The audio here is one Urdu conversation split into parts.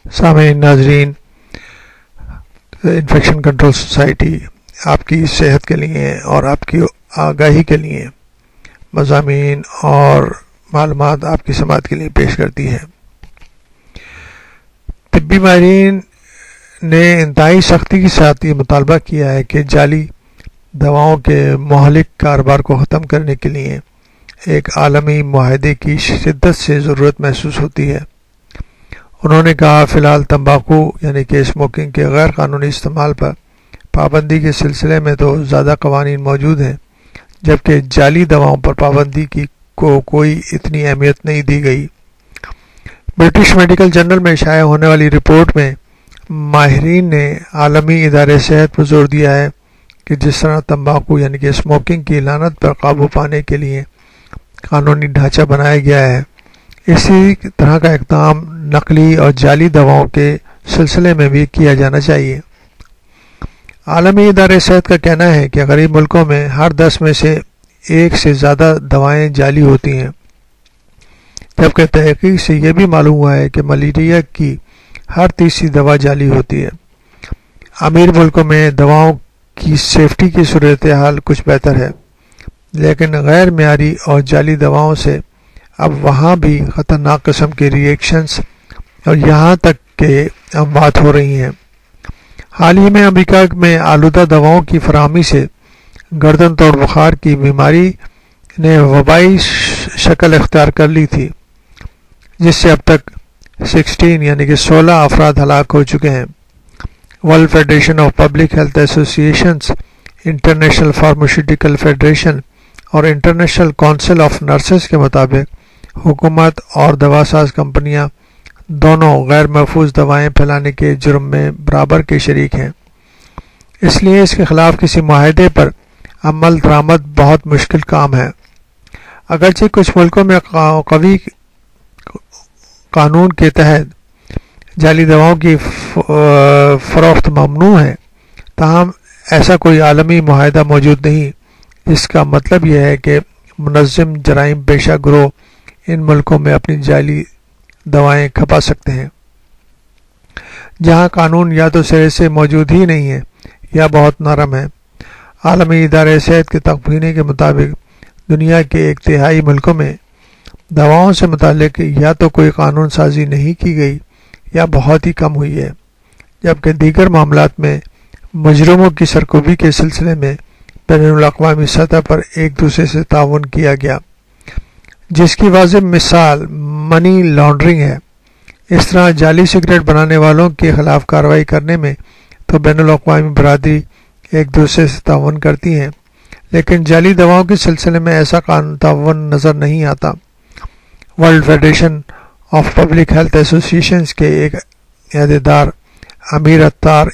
سامعین ناظرین، انفیکشن کنٹرول سوسائٹی آپ کی صحت کے لیے اور آپ کی آگاہی کے لیے مضامین اور معلومات آپ کی سماعت کے لیے پیش کرتی ہے۔ طبی ماہرین نے انتہائی سختی کے ساتھ یہ مطالبہ کیا ہے کہ جعلی دواؤں کے مہلک کاروبار کو ختم کرنے کے لیے ایک عالمی معاہدے کی شدت سے ضرورت محسوس ہوتی ہے۔ انہوں نے کہا، فی الحال تمباکو یعنی کہ اسموکنگ کے غیر قانونی استعمال پر پابندی کے سلسلے میں تو زیادہ قوانین موجود ہیں، جبکہ جعلی دواؤں پر پابندی کو کوئی اتنی اہمیت نہیں دی گئی۔ برٹش میڈیکل جرنل میں شائع ہونے والی رپورٹ میں ماہرین نے عالمی ادارے صحت پر زور دیا ہے کہ جس طرح تمباکو یعنی کہ اسموکنگ کی لعنت پر قابو پانے کے لیے قانونی ڈھانچہ بنایا گیا ہے، اسی طرح کا اقدام نقلی اور جعلی دواؤں کے سلسلے میں بھی کیا جانا چاہیے۔ عالمی ادارے صحت کا کہنا ہے کہ غریب ملکوں میں ہر 10 میں سے 1 سے زیادہ دوائیں جعلی ہوتی ہیں، جبکہ تحقیق سے یہ بھی معلوم ہوا ہے کہ ملیریا کی ہر تیسری دوا جعلی ہوتی ہے۔ امیر ملکوں میں دواؤں کی سیفٹی کی صورتحال کچھ بہتر ہے، لیکن غیر معیاری اور جعلی دواؤں سے اب وہاں بھی خطرناک قسم کے ریئیکشنز اور یہاں تک کہ اموات ہو رہی ہیں۔ حال ہی میں امریکہ میں آلودہ دواؤں کی فراہمی سے گردن توڑ بخار کی بیماری نے وبائی شکل اختیار کر لی تھی، جس سے اب تک 16 افراد ہلاک ہو چکے ہیں۔ World federation of public health ایسوسی ایشنز، انٹرنیشنل فارماسیوٹیکل فیڈریشن اور انٹرنیشنل کونسل آف نرسز کے مطابق حکومت اور دوا ساز کمپنیاں دونوں غیر محفوظ دوائیں پھیلانے کے جرم میں برابر کے شریک ہیں۔ اس لیے اس کے خلاف کسی معاہدے پر عمل درآمد بہت مشکل کام ہے۔ اگرچہ کچھ ملکوں میں قوی قانون کے تحت جعلی دواؤں کی فروخت ممنوع ہے، تاہم ایسا کوئی عالمی معاہدہ موجود نہیں، جس کا مطلب یہ ہے کہ منظم جرائم پیشہ گروہ ان ملکوں میں اپنی جعلی دوائیں کھپا سکتے ہیں۔ جہاں قانون یا تو سرے سے موجود ہی نہیں ہے یا بہت نرم ہے۔ عالمی ادارے صحت کے تخمینے کے مطابق دنیا کے 1/3 ملکوں میں دواؤں سے متعلق یا تو کوئی قانون سازی نہیں کی گئی یا بہت ہی کم ہوئی ہے، جبکہ دیگر معاملات میں مجرموں کی سرکوبی کے سلسلے میں بین الاقوامی سطح پر ایک دوسرے سے تعاون کیا گیا، جس کی واضح مثال منی لانڈرنگ ہے۔ اس طرح جعلی سگریٹ بنانے والوں کے خلاف کارروائی کرنے میں تو بین الاقوامی برادری ایک دوسرے سے تعاون کرتی ہے، لیکن جعلی دواؤں کے سلسلے میں ایسا تعاون نظر نہیں آتا۔ World federation of public health ایسوسی ایشنز کے ایک عہدیدار امیر اتار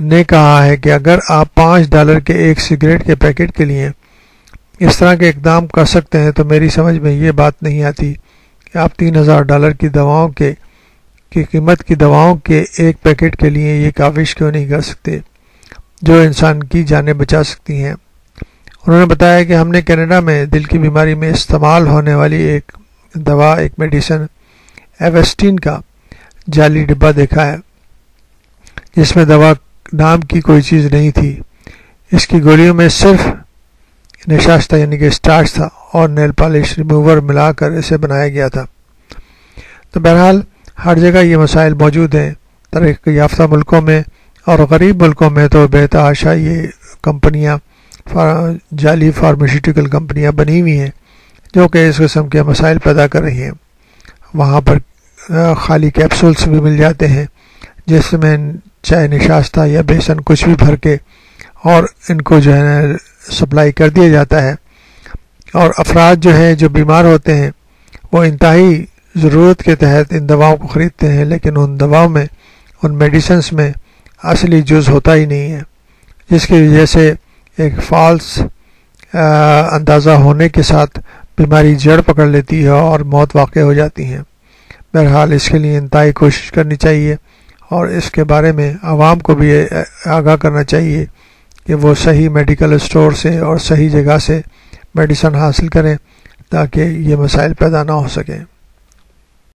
نے کہا ہے کہ اگر آپ $5 کے ایک سگریٹ کے پیکٹ کے لیے اس طرح کے اقدام کر سکتے ہیں تو میری سمجھ میں یہ بات نہیں آتی کہ آپ $3000 کی دواؤں کی قیمت کی دواؤں کے ایک پیکٹ کے لیے یہ کاوش کیوں نہیں کر سکتے جو انسان کی جانیں بچا سکتی ہیں۔ انہوں نے بتایا کہ ہم نے کینیڈا میں دل کی بیماری میں استعمال ہونے والی ایک میڈیسن ایویسٹین کا جعلی ڈبہ دیکھا ہے، جس میں دوا نام کی کوئی چیز نہیں تھی۔ اس کی گولیوں میں صرف نشاستہ یعنی کہ اسٹارچ تھا اور نیل پالش ریموور ملا کر اسے بنایا گیا تھا۔ تو بہرحال ہر جگہ یہ مسائل موجود ہیں۔ ترقی یافتہ ملکوں میں اور غریب ملکوں میں تو بے تحاشا یہ کمپنیاں جعلی فارماسیوٹیکل کمپنیاں بنی ہوئی ہیں جو کہ اس قسم کے مسائل پیدا کر رہی ہیں۔ وہاں پر خالی کیپسولس بھی مل جاتے ہیں جس میں چاہے نشاستہ یا بیسن کچھ بھی بھر کے اور ان کو جو ہے سپلائی کر دیا جاتا ہے، اور افراد جو ہیں جو بیمار ہوتے ہیں وہ انتہائی ضرورت کے تحت ان دواؤں کو خریدتے ہیں، لیکن ان دواؤں میں ان میڈیسنز میں اصلی جز ہوتا ہی نہیں ہے، جس کی وجہ سے ایک فالس اندازہ ہونے کے ساتھ بیماری جڑ پکڑ لیتی ہے اور موت واقع ہو جاتی ہیں۔ بہرحال اس کے لیے انتہائی کوشش کرنی چاہیے اور اس کے بارے میں عوام کو بھی آگاہ کرنا چاہیے کہ وہ صحیح میڈیکل اسٹور سے اور صحیح جگہ سے میڈیسن حاصل کریں تاکہ یہ مسائل پیدا نہ ہو سکیں۔